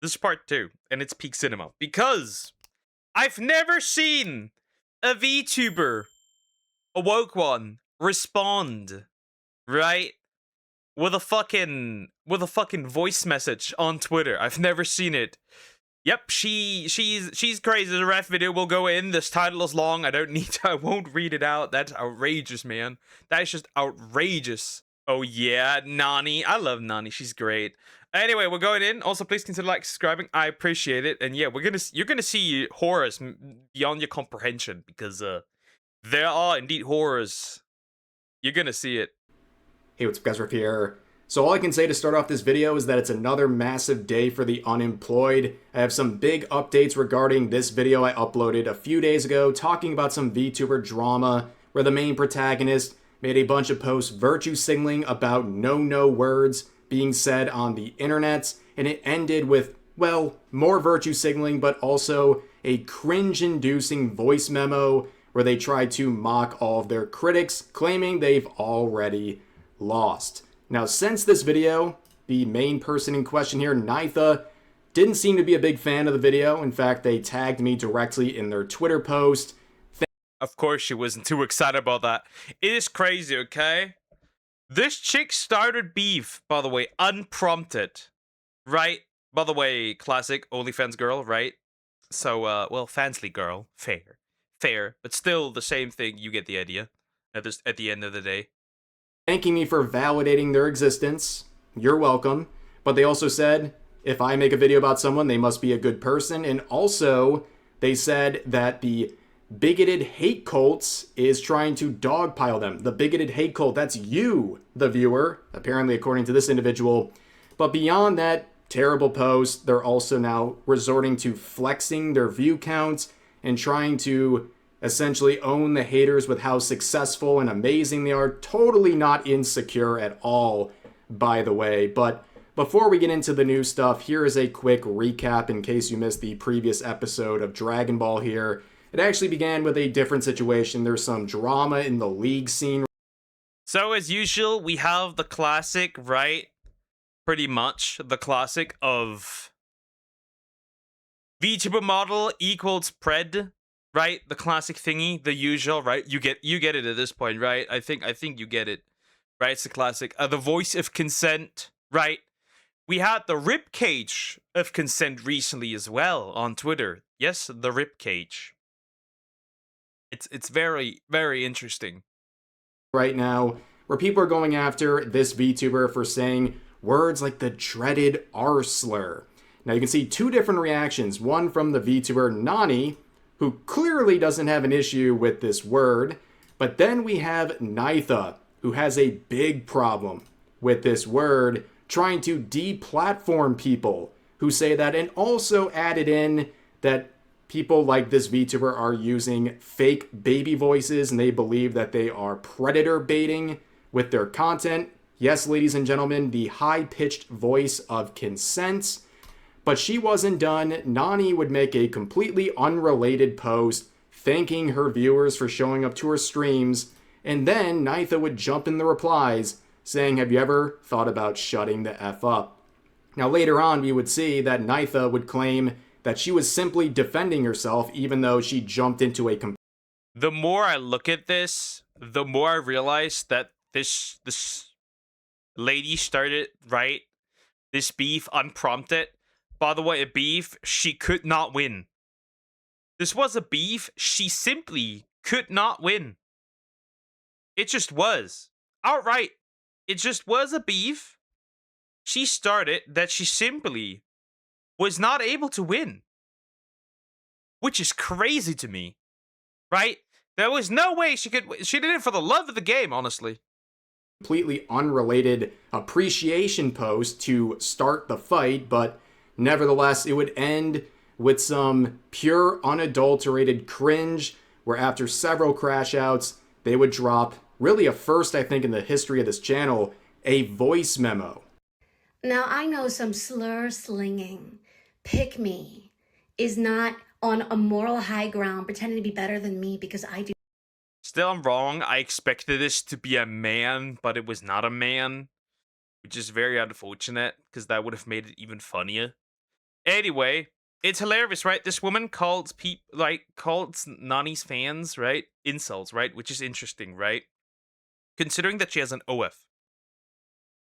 This is part 2, and it's peak cinema. Because I've never seen a VTuber, a woke one, respond, right? With a fucking voice message on Twitter. I've never seen it. Yep, she's crazy. The ref video will go in. This title is long. I won't read it out. That's outrageous, man. That's just outrageous. Oh yeah, Nani. I love Nani. She's great. Anyway, we're going in. Also, please consider subscribing. I appreciate it. And yeah, you're gonna see horrors beyond your comprehension because there are indeed horrors. You're gonna see it. Hey, what's up guys, Riff here. So all I can say to start off this video is that it's another massive day for the unemployed. I have some big updates regarding this video I uploaded a few days ago talking about some VTuber drama where the main protagonist made a bunch of posts virtue signaling about no words being said on the internet, and it ended with, well, more virtue signaling but also a cringe-inducing voice memo where they tried to mock all of their critics, claiming they've already lost. Now, since this video, the main person in question here, Nitha, didn't seem to be a big fan of the video. In fact, they tagged me directly in their Twitter post. Of course she wasn't too excited about that. It is crazy, okay? This chick started beef, by the way, unprompted. Right? By the way, classic OnlyFans girl, right? So, well, Fansly girl. Fair. Fair. But still the same thing. You get the idea. At the end of the day. Thanking me for validating their existence. You're welcome. But they also said, if I make a video about someone, they must be a good person. And also, they said that the bigoted hate cults is trying to dogpile them. The bigoted hate cult, that's you, the viewer, apparently according to this individual. But beyond that terrible post, they're also now resorting to flexing their view counts and trying to essentially own the haters with how successful and amazing they are. Totally not insecure at all, by the way. But before we get into the new stuff, here is a quick recap in case you missed the previous episode of Dragon Ball here. It actually began with a different situation. There's some drama in the league scene. So as usual, we have the classic, right? Pretty much the classic of VTuber model equals pred. Right, the classic thingy, the usual, right? You get it at this point, right? I think you get it, right? It's the classic. The voice of consent, right? We had the rib cage of consent recently as well on Twitter. Yes, the rib cage. It's very interesting. Right now, where people are going after this VTuber for saying words like the dreaded R slur. Now you can see two different reactions. One from the VTuber Nani, who clearly doesn't have an issue with this word. But then we have Nitha, who has a big problem with this word, trying to deplatform people who say that, and also added in that people like this VTuber are using fake baby voices and they believe that they are predator baiting with their content. Yes, ladies and gentlemen, the high-pitched voice of consent. But she wasn't done. Nani would make a completely unrelated post thanking her viewers for showing up to her streams, and then Nitha would jump in the replies saying, have you ever thought about shutting the F up? Now later on we would see that Nitha would claim that she was simply defending herself even though she jumped into a... The more I look at this, the more I realize that this lady started, right, this beef unprompted. By the way, a beef she could not win. This was a beef she simply could not win. It just was. Outright. It just was a beef she started that she simply was not able to win. Which is crazy to me. Right? There was no way she could... She did it for the love of the game, honestly. Completely unrelated appreciation post to start the fight, but... nevertheless, it would end with some pure, unadulterated cringe, where after several crash outs, they would drop, really a first, I think, in the history of this channel, a voice memo. Now, I know some slur slinging, pick me, is not on a moral high ground pretending to be better than me because I do. Still, I'm wrong. I expected this to be a man, but it was not a man. Which is very unfortunate, because that would have made it even funnier. Anyway, it's hilarious, right? This woman calls calls Nani's fans, right, insults, right, which is interesting, right? Considering that she has an OF.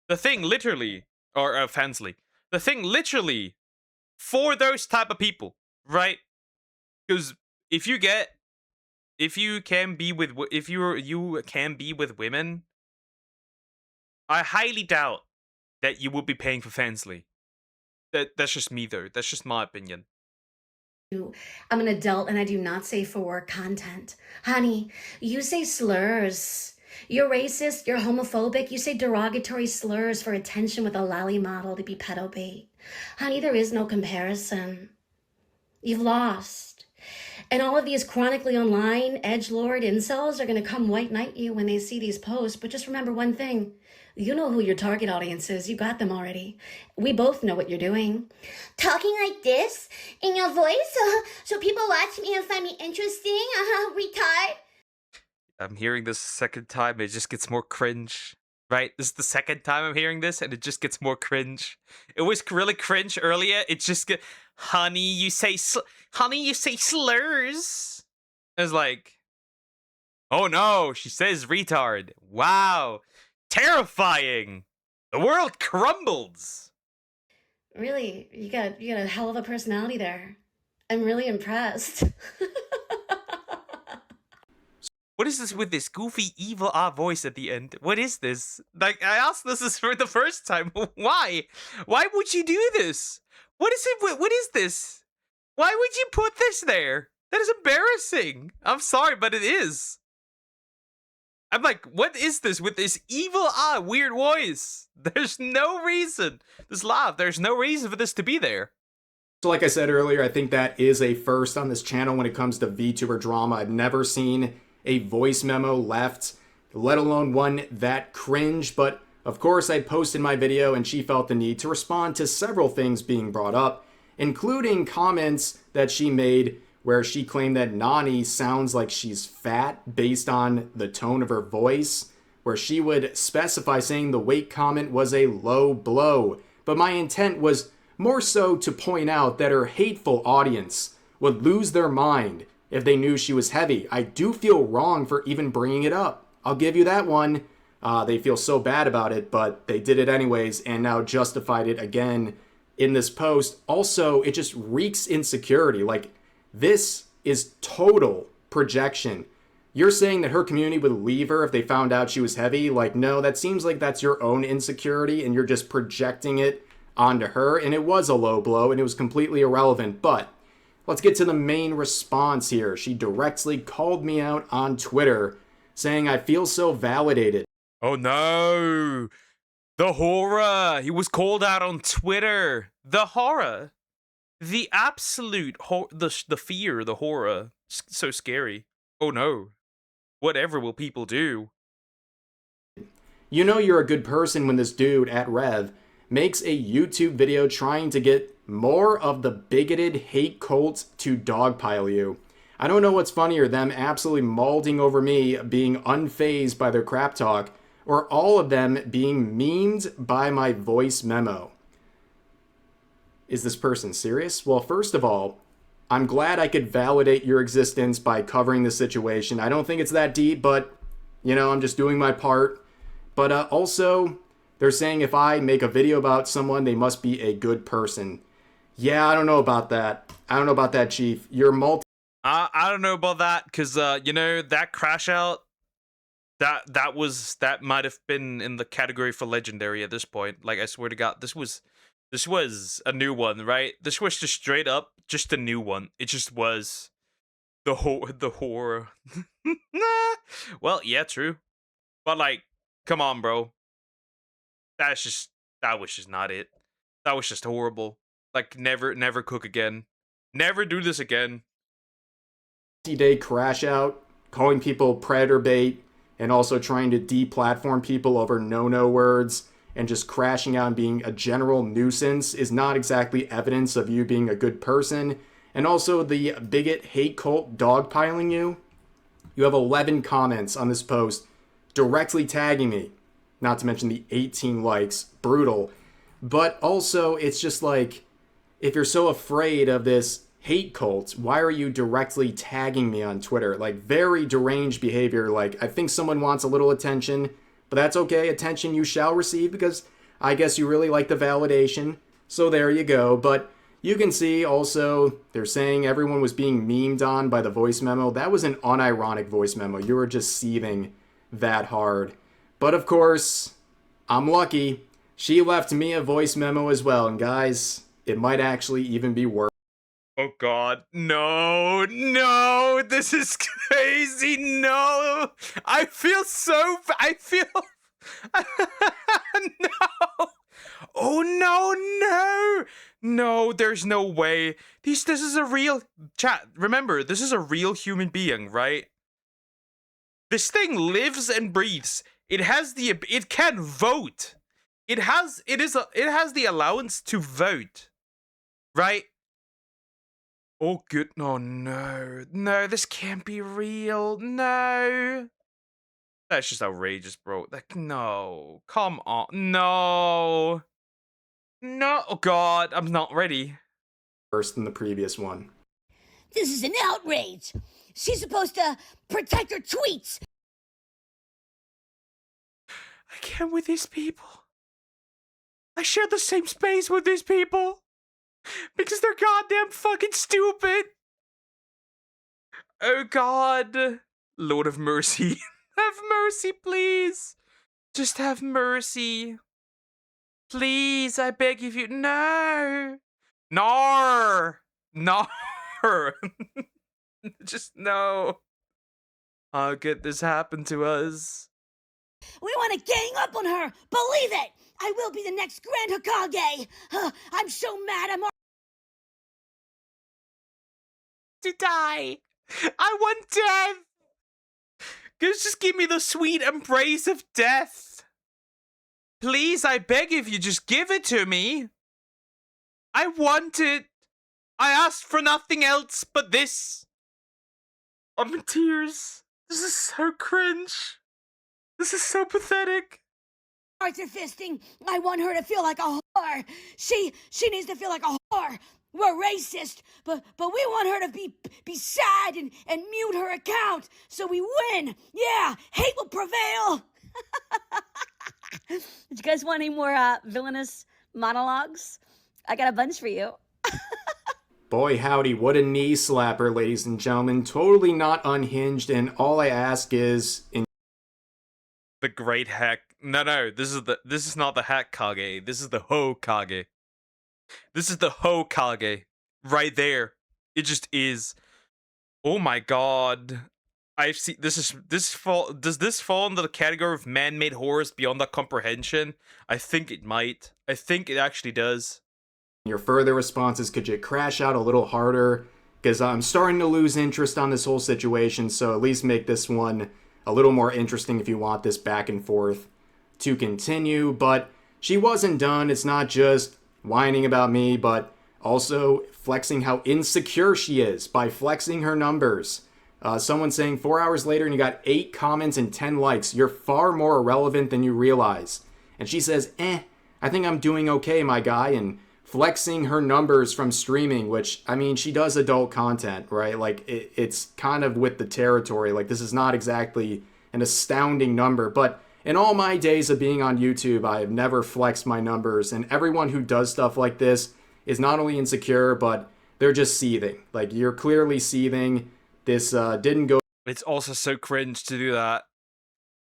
The thing literally, or fansly, the thing literally for those type of people, right? Because if you can be with you can be with women, I highly doubt that you would be paying for fansly. That's just me though. That's just my opinion. I'm an adult and I do not say for work content. Honey, you say slurs. You're racist, you're homophobic, you say derogatory slurs for attention with a lolly model to be pedo bait. Honey, there is no comparison. You've lost. And all of these chronically online edgelord incels are going to come white knight you when they see these posts. But just remember one thing. You know who your target audience is. You got them already. We both know what you're doing. Talking like this in your voice so people watch me and find me interesting. Retard. I'm hearing this a second time. It just gets more cringe. Right? This is the second time I'm hearing this, and it just gets more cringe. It was really cringe earlier. It just get, honey, you say slurs. It's like, oh no, she says retard. Wow, terrifying. The world crumbles. Really, you got a hell of a personality there. I'm really impressed. What is this with this goofy evil voice at the end? What is this? Like, I asked this for the first time. Why? Why would you do this? What is it? What is this? Why would you put this there? That is embarrassing. I'm sorry, but it is. I'm like, what is this with this evil weird voice? There's no reason. This laugh, there's no reason for this to be there. So like I said earlier, I think that is a first on this channel when it comes to VTuber drama. I've never seen a voice memo left, let alone one that cringe, but of course I posted my video and she felt the need to respond to several things being brought up, including comments that she made where she claimed that Nani sounds like she's fat based on the tone of her voice, where she would specify saying the weight comment was a low blow. But my intent was more so to point out that her hateful audience would lose their mind if they knew she was heavy. I do feel wrong for even bringing it up. I'll give you that one. They feel so bad about it, but they did it anyways and now justified it again in this post. Also, it just reeks insecurity. Like, this is total projection. You're saying that her community would leave her if they found out she was heavy? Like, no, that seems like that's your own insecurity and you're just projecting it onto her. And it was a low blow and it was completely irrelevant, but let's get to the main response here. She directly called me out on Twitter, saying, I feel so validated. Oh no! The horror! He was called out on Twitter! The horror! The absolute the fear, the horror. So scary. Oh no. Whatever will people do? You know you're a good person when this dude at Rev makes a YouTube video trying to get more of the bigoted hate cults to dogpile you. I don't know what's funnier, them absolutely mauling over me, being unfazed by their crap talk, or all of them being memed by my voice memo. Is this person serious? Well, first of all, I'm glad I could validate your existence by covering the situation. I don't think it's that deep, but, you know, I'm just doing my part. But also, they're saying if I make a video about someone, they must be a good person. Yeah, I don't know about that. I don't know about that, Chief. You're I don't know about that, because, you know, that crash out, that might have been in the category for legendary at this point. Like, I swear to God, this was a new one, right? This was just straight up just a new one. It just was the horror. Well, yeah, true. But, like, come on, bro. That was just not it. That was just horrible. Like, never cook again. Never do this again. Day crash out, calling people predator bait, and also trying to deplatform people over no words, and just crashing out and being a general nuisance is not exactly evidence of you being a good person. And also the bigot hate cult dogpiling you. You have 11 comments on this post directly tagging me, not to mention the 18 likes. Brutal. But also, it's just like, if you're so afraid of this hate cult, why are you directly tagging me on Twitter? Like, very deranged behavior. Like, I think someone wants a little attention, but that's okay. Attention you shall receive, because I guess you really like the validation. So there you go. But you can see also they're saying everyone was being memed on by the voice memo. That was an unironic voice memo. You were just seething that hard. But of course, I'm lucky. She left me a voice memo as well. And guys, it might actually even be worse. Oh God, no, no, this is crazy, no. I feel no. Oh no, no, there's no way. This is a real, chat, remember, this is a real human being, right? This thing lives and breathes. It can vote. It has the allowance to vote, right? Oh, good. No, no, this can't be real. No. That's just outrageous, bro. Like, no. Come on. No. No. Oh, God. I'm not ready. Worse than the previous one. This is an outrage. She's supposed to protect her tweets. I can't with these people. I share the same space with these people. Because they're goddamn fucking stupid. Oh God. Lord of mercy. Have mercy, please. Just have mercy. Please, I beg of you. No. Nar. Nar. Just no. How could this happen to us? We want to gang up on her. Believe it. I will be the next Grand Hokage. I'm so mad. I'm to die. I want death. Just give me the sweet embrace of death. Please, I beg of you, just give it to me. I want it. I asked for nothing else but this. I'm in tears. This is so cringe. This is so pathetic. Arthur fisting. I want her to feel like a whore. She needs to feel like a whore. We're racist, but we want her to be sad and mute her account so we win. Yeah, hate will prevail. Did you guys want any more villainous monologues? I got a bunch for you. Boy howdy, what a knee slapper, ladies and gentlemen. Totally not unhinged, and all I ask is the great heck. No, this is not the Hack Kage. This is the Hokage. This is the Hokage. Right there. It just is. Oh my God. I've seen does this fall into the category of man-made horrors beyond that comprehension? I think it might. I think it actually does. your further responses, could you crash out a little harder? Because I'm starting to lose interest on this whole situation, so at least make this one a little more interesting if you want this back and forth to continue. But she wasn't done. It's not just whining about me, but also flexing how insecure she is by flexing her numbers. Someone saying 4 hours later and you got 8 comments and 10 likes. You're far more irrelevant than you realize. And she says, I think I'm doing okay, my guy. And flexing her numbers from streaming, which, I mean, she does adult content, right? Like, it's kind of with the territory. Like, this is not exactly an astounding number. But in all my days of being on YouTube, I have never flexed my numbers. And everyone who does stuff like this is not only insecure, but they're just seething. Like, you're clearly seething. This didn't go. It's also so cringe to do that.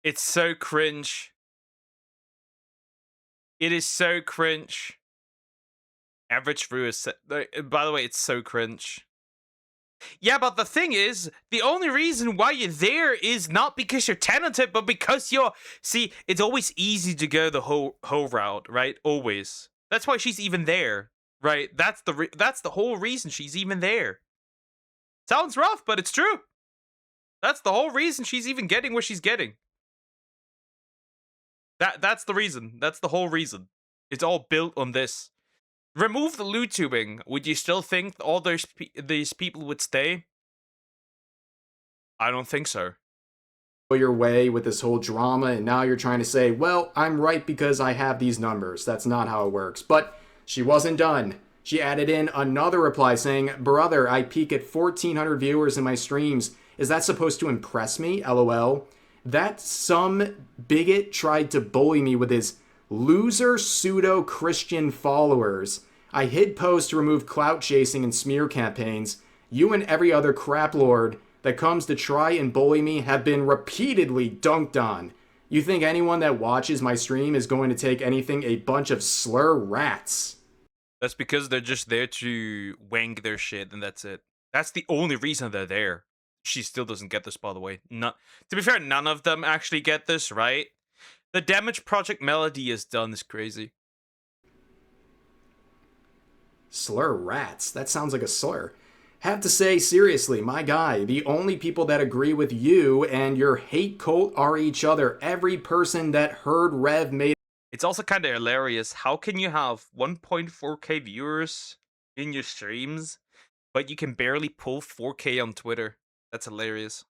It's so cringe. It is so cringe. Average viewer is... By the way, it's so cringe. Yeah, but the thing is, the only reason why you're there is not because you're talented, but because you're... See, it's always easy to go the whole route, right? Always. That's why she's even there, right? That's the whole reason she's even there. Sounds rough, but it's true. That's the whole reason she's even getting what she's getting. That's the reason. That's the whole reason. It's all built on this. Remove the loot tubing. Would you still think all these people would stay? I don't think so. Your way with this whole drama, and now you're trying to say, well, I'm right because I have these numbers. That's not how it works. But she wasn't done. She added in another reply saying, "Brother, I peak at 1,400 viewers in my streams. Is that supposed to impress me? LOL. That some bigot tried to bully me with his loser pseudo-Christian followers. I hid posts to remove clout chasing and smear campaigns. You and every other crap lord that comes to try and bully me have been repeatedly dunked on. You think anyone that watches my stream is going to take anything a bunch of slur rats?" That's because they're just there to wank their shit, and that's it. That's the only reason they're there. She still doesn't get this, by the way. To be fair, none of them actually get this, right? The damage Project Melody has done is crazy. Slur rats? That sounds like a slur. Have to say, seriously, my guy, the only people that agree with you and your hate cult are each other. Every person that heard Rev made... It's also kind of hilarious. How can you have 1.4k viewers in your streams, but you can barely pull 4k on Twitter? That's hilarious.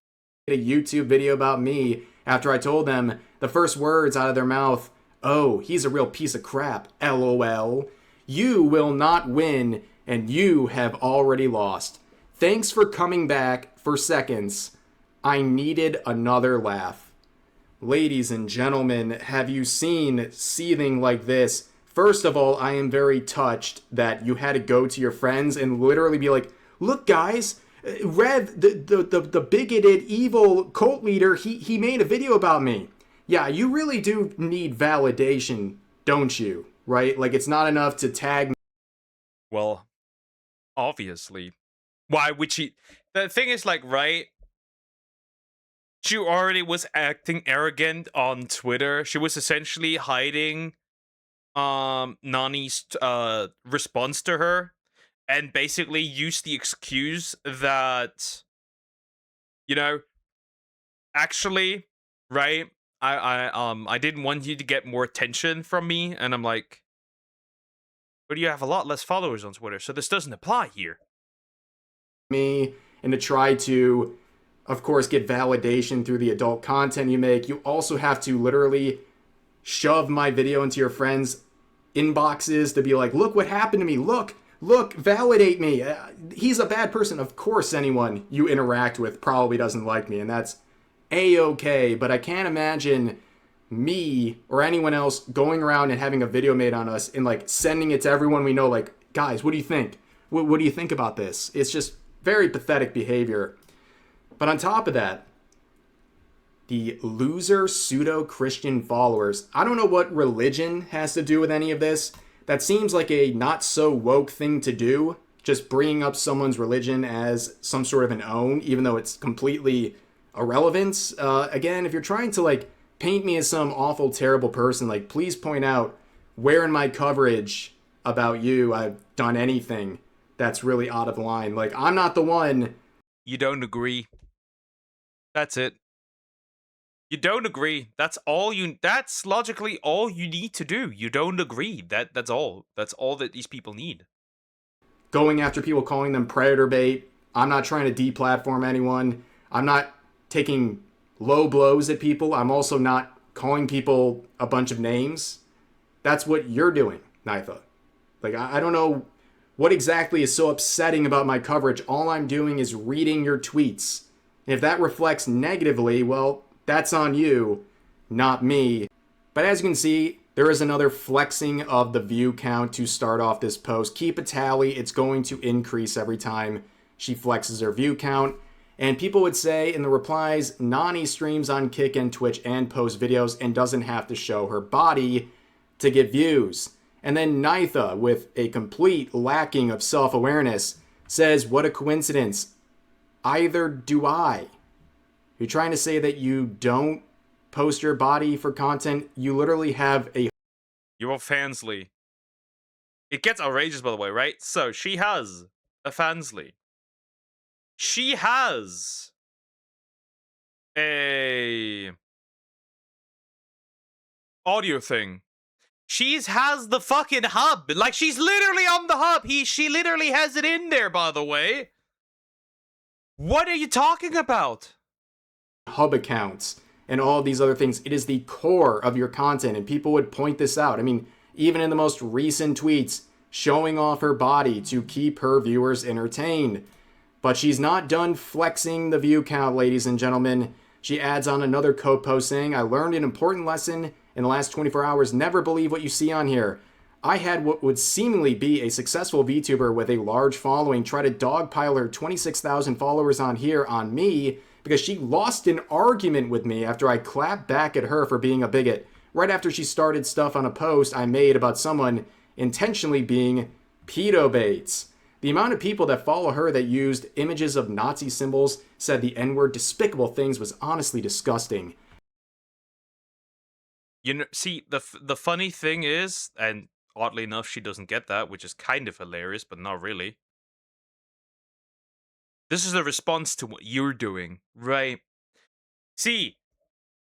A YouTube video about me after I told them the first words out of their mouth, "Oh, he's a real piece of crap, LOL. You will not win, and you have already lost. Thanks for coming back for seconds. I needed another laugh." Ladies and gentlemen, have you seen seething like this? First of all, I am very touched that you had to go to your friends and literally be like, "Look, guys, Rev, the bigoted, evil cult leader, he made a video about me." Yeah, you really do need validation, don't you? Right? Like, it's not enough to tag me. Well, obviously. Why would she... The thing is, like, right? She already was acting arrogant on Twitter. She was essentially hiding Nani's response to her, and basically used the excuse that, you know, actually, right, I didn't want you to get more attention from me, and I'm like, but you have a lot less followers on Twitter, so this doesn't apply here. Me, and to try to, of course, get validation through the adult content you make, you also have to literally shove my video into your friends' inboxes to be like, "Look what happened to me, look, validate me. He's a bad person." Of course, anyone you interact with probably doesn't like me, and that's A-okay, but I can't imagine me or anyone else going around and having a video made on us and, like, sending it to everyone we know, like, "Guys, what do you think? What do you think about this?" It's just very pathetic behavior. But on top of that, the loser pseudo-Christian followers, I don't know what religion has to do with any of this. That seems like a not-so-woke thing to do, just bringing up someone's religion as some sort of an own, even though it's completely irrelevant. Again, if you're trying to, like, paint me as some awful, terrible person, like, please point out where in my coverage about you I've done anything that's really out of line. Like, I'm not the one... You don't agree. That's it. You don't agree. That's logically all you need to do. You don't agree. That's all. That's all that these people need. Going after people, calling them predator bait. I'm not trying to deplatform anyone. I'm not taking low blows at people. I'm also not calling people a bunch of names. That's what you're doing, Nitha. Like, I don't know what exactly is so upsetting about my coverage. All I'm doing is reading your tweets. And if that reflects negatively, well, that's on you, not me. But as you can see, there is another flexing of the view count to start off this post. Keep a tally. It's going to increase every time she flexes her view count. And people would say in the replies, Nani streams on Kick and Twitch and posts videos and doesn't have to show her body to get views. And then Nitha, with a complete lacking of self-awareness, says, "What a coincidence. Either do I." You're trying to say that you don't post your body for content? You literally have a... You're Fansly. It gets outrageous, by the way, right? So, she has a Fansly. She has a audio thing. She has the fucking hub. Like, she's literally on the hub. She literally has it in there, by the way. What are you talking about? Hub accounts and all these other things. It is the core of your content, and people would point this out. I mean, even in the most recent tweets, showing off her body to keep her viewers entertained. But she's not done flexing the view count, ladies and gentlemen. She adds on another code post saying, I learned an important lesson in the last 24 hours. Never believe what you see on here. I had what would seemingly be a successful VTuber with a large following try to dogpile her 26,000 followers on here on me because she lost an argument with me after I clapped back at her for being a bigot right after she started stuff on a post I made about someone intentionally being pedo baits. The amount of people that follow her that used images of Nazi symbols, said the N-word, despicable things was honestly disgusting. You know, see, the funny thing is, and oddly enough, she doesn't get that, which is kind of hilarious, but not really. This is a response to what you're doing, right? See,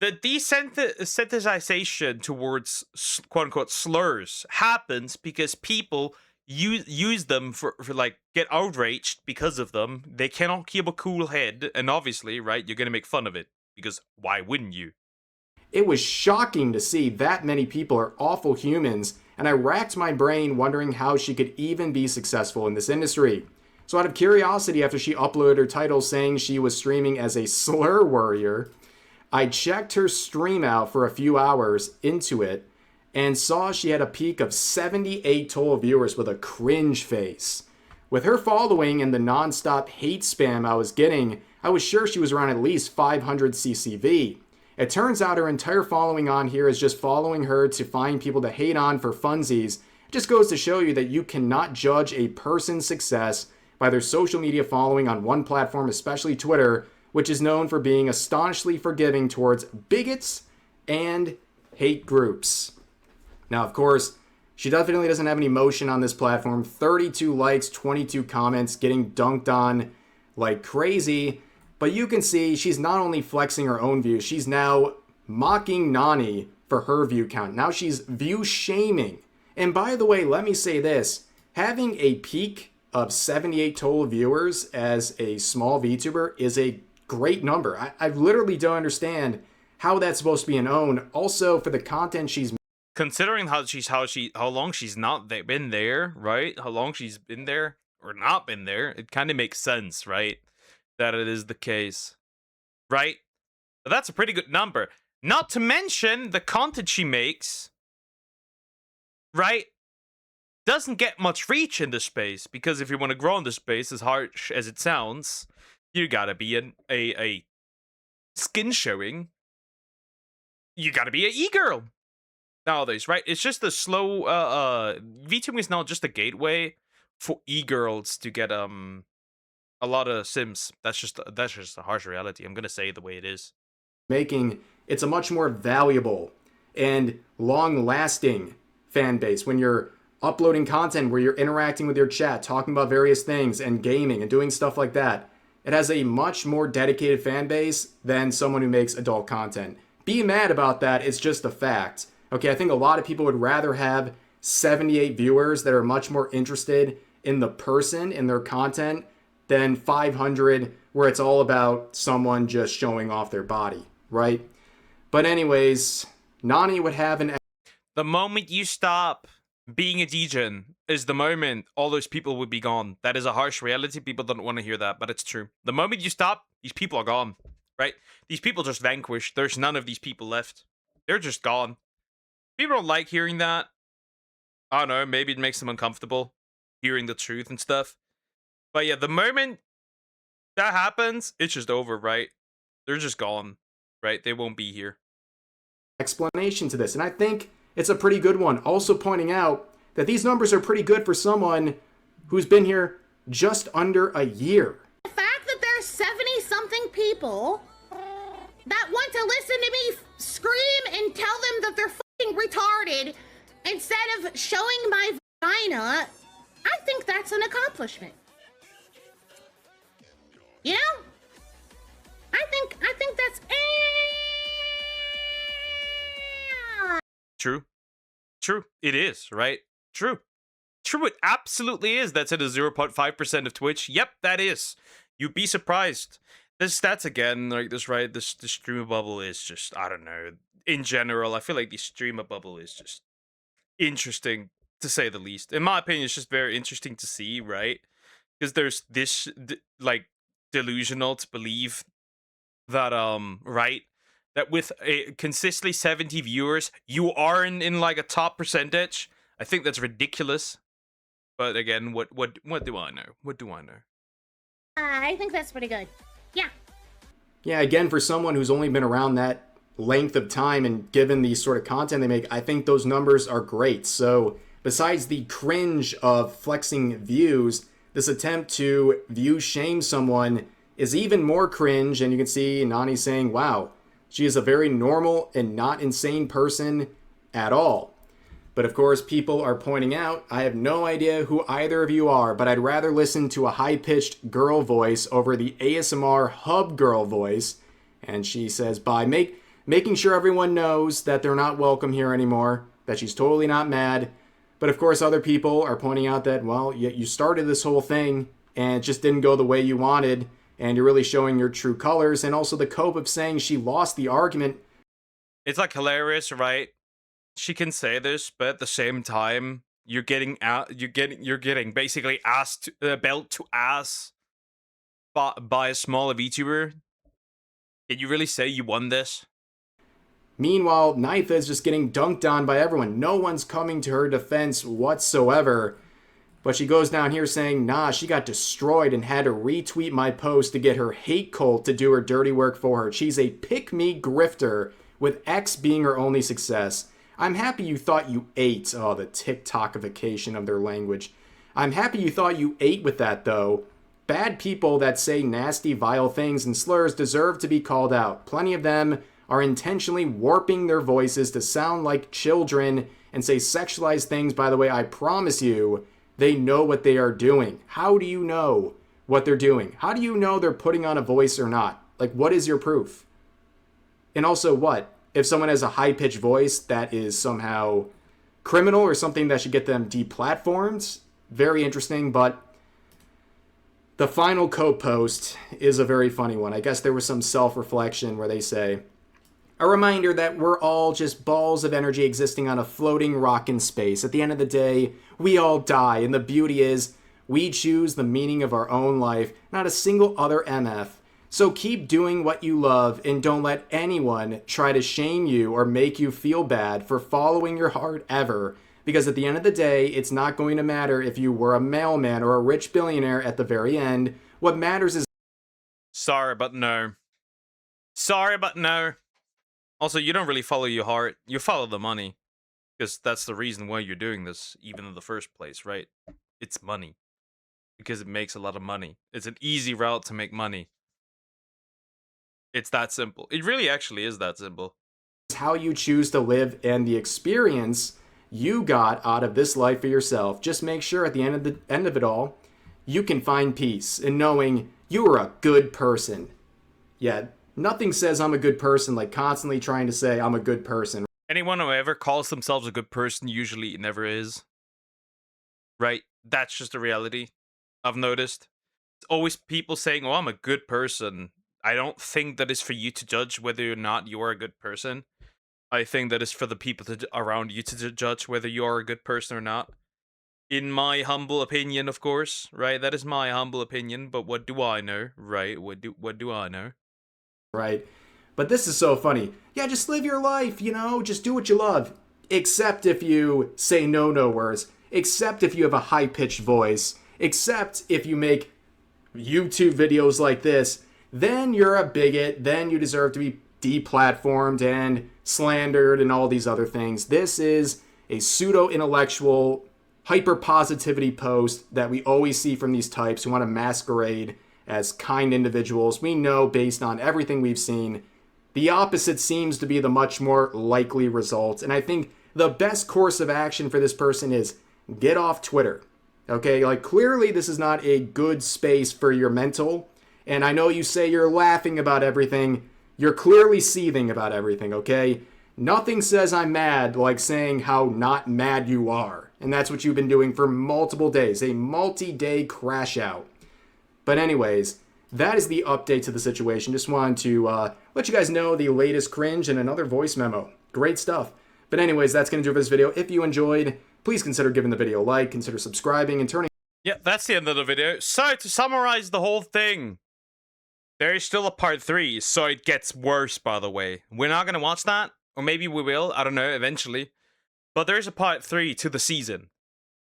the desensitization towards quote-unquote slurs happens because people use them for like get outraged because of them. They cannot keep a cool head, and obviously, right, you're gonna make fun of it because why wouldn't you? It was shocking to see that many people are awful humans, and I racked my brain wondering how she could even be successful in this industry. So out of curiosity, after she uploaded her title saying she was streaming as a slur warrior, I checked her stream out for a few hours into it and saw she had a peak of 78 total viewers with a cringe face. With her following and the non-stop hate spam I was getting, I was sure she was around at least 500 CCV. It turns out her entire following on here is just following her to find people to hate on for funsies. It just goes to show you that you cannot judge a person's success by their social media following on one platform, especially Twitter, which is known for being astonishingly forgiving towards bigots and hate groups. Now, of course, she definitely doesn't have any emotion on this platform. 32 likes, 22 comments, getting dunked on like crazy. But you can see she's not only flexing her own views, she's now mocking Nani for her view count. Now she's view shaming. And by the way, let me say this. Having a peak of 78 total viewers as a small VTuber is a great number. I literally don't understand how that's supposed to be an own. Also, for the content she's considering how long she's not been there, right? How long she's been there or not been there, it kind of makes sense, right? That it is the case, right? But that's a pretty good number. Not to mention the content she makes, right? Doesn't get much reach in this space because if you want to grow in this space, as harsh as it sounds, you gotta be a skin showing. You gotta be an e-girl nowadays, right? It's just a slow VTubing is now just a gateway for e-girls to get a lot of sims. That's just a harsh reality. I'm gonna say it the way it is. making, it's a much more valuable and long-lasting fan base when you're uploading content where you're interacting with your chat, talking about various things and gaming and doing stuff like that. It has a much more dedicated fan base than someone who makes adult content. Be mad about that, it's just a fact. Okay, I think a lot of people would rather have 78 viewers that are much more interested in the person, in their content, than 500 where it's all about someone just showing off their body, right? But anyways, Nani would have an... The moment you stop being a degen is the moment all those people would be gone. That is a harsh reality. People don't want to hear that, but it's true. The moment you stop, these people are gone, right? These people just vanquished. There's none of these people left. They're just gone. People don't like hearing that. I don't know, maybe it makes them uncomfortable hearing the truth and stuff. But yeah, the moment that happens, it's just over, right? They're just gone, right? They won't be here. explanation to this, and I think it's a pretty good one. Also pointing out that these numbers are pretty good for someone who's been here just under a year. The fact that there's 70-something people that want to listen to me scream and tell them that they're fucking retarded instead of showing my vagina, I think that's an accomplishment. You know? I think that's... True. True. It is, right? True. True, it absolutely is. That's at a 0.5% of Twitch. Yep, that is. You'd be surprised. This stats again, like this, right? This streamer bubble is just, I don't know. In general, I feel like the streamer bubble is just interesting to say the least. In my opinion, it's just very interesting to see, right? Because there's this like delusional to believe that right, that with a consistently 70 viewers, you are in like a top percentage. I think that's ridiculous. But again, what do I know? What do I know? I think that's pretty good. Yeah. Yeah, again, for someone who's only been around that length of time and given the sort of content they make, I think those numbers are great. So besides the cringe of flexing views, this attempt to view shame someone is even more cringe. And you can see Nani saying, wow, she is a very normal and not insane person at all. But of course, people are pointing out, I have no idea who either of you are, but I'd rather listen to a high-pitched girl voice over the ASMR hub girl voice. And she says, by making sure everyone knows that they're not welcome here anymore, that she's totally not mad. But of course, other people are pointing out that, well, you started this whole thing and it just didn't go the way you wanted, and you're really showing your true colors. And also the cope of saying she lost the argument. It's like hilarious, right? She can say this, but at the same time, you're getting basically asked belt to ass by a smaller VTuber. Can you really say you won this? Meanwhile, Nytha is just getting dunked on by everyone. No one's coming to her defense whatsoever. But she goes down here saying, nah, she got destroyed and had to retweet my post to get her hate cult to do her dirty work for her. She's a pick-me grifter, with X being her only success. I'm happy you thought you ate. Oh, the TikTokification of their language. I'm happy you thought you ate with that, though. Bad people that say nasty, vile things and slurs deserve to be called out. Plenty of them are intentionally warping their voices to sound like children and say sexualized things. By the way, I promise you, they know what they are doing. How do you know what they're doing? How do you know they're putting on a voice or not? Like, what is your proof? And also, what? If someone has a high-pitched voice, that is somehow criminal or something that should get them deplatformed? Very interesting, but the final cope post is a very funny one. I guess there was some self-reflection where they say, a reminder that we're all just balls of energy existing on a floating rock in space. At the end of the day, we all die, and the beauty is we choose the meaning of our own life, not a single other MF. So keep doing what you love and don't let anyone try to shame you or make you feel bad for following your heart ever. Because at the end of the day, it's not going to matter if you were a mailman or a rich billionaire at the very end. What matters is... Sorry, but no. Sorry, but no. Also, you don't really follow your heart. You follow the money. Because that's the reason why you're doing this, even in the first place, right? It's money. Because it makes a lot of money. It's an easy route to make money. It's that simple. It really actually is that simple. How you choose to live and the experience you got out of this life for yourself. Just make sure at the end of it all, you can find peace in knowing you are a good person. Yeah, nothing says I'm a good person like constantly trying to say I'm a good person. Anyone who ever calls themselves a good person usually never is. Right? That's just a reality I've noticed. It's always people saying, oh, I'm a good person. I don't think that is for you to judge whether or not you are a good person. I think that is for the people around you to judge whether you are a good person or not. In my humble opinion, of course, right? That is my humble opinion, but what do I know, right? What do I know? Right. But this is so funny. Yeah, just live your life, you know? Just do what you love. Except if you say no words. Except if you have a high-pitched voice. Except if you make YouTube videos like this. Then you're a bigot, then you deserve to be deplatformed and slandered and all these other things. This is a pseudo-intellectual hyper-positivity post that we always see from these types who want to masquerade as kind individuals. We know, based on everything we've seen, the opposite seems to be the much more likely result. And I think the best course of action for this person is get off Twitter. Okay, like clearly this is not a good space for your mental. And I know you say you're laughing about everything. You're clearly seething about everything, okay? Nothing says I'm mad like saying how not mad you are. And that's what you've been doing for multiple days. A multi-day crash out. But anyways, that is the update to the situation. Just wanted to let you guys know the latest cringe and another voice memo. Great stuff. But anyways, that's going to do it for this video. If you enjoyed, please consider giving the video a like, consider subscribing, and turning. Yeah, that's the end of the video. So, to summarize the whole thing, there is still a part 3, so it gets worse, by the way. We're not going to watch that, or maybe we will, I don't know, eventually. But there is a part 3 to the season,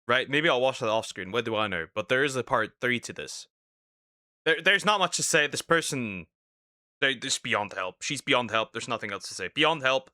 right? Maybe I'll watch that off screen, what do I know? But there is a part 3 to this. There's not much to say. This person, they're just beyond help. She's beyond help. There's nothing else to say. Beyond help.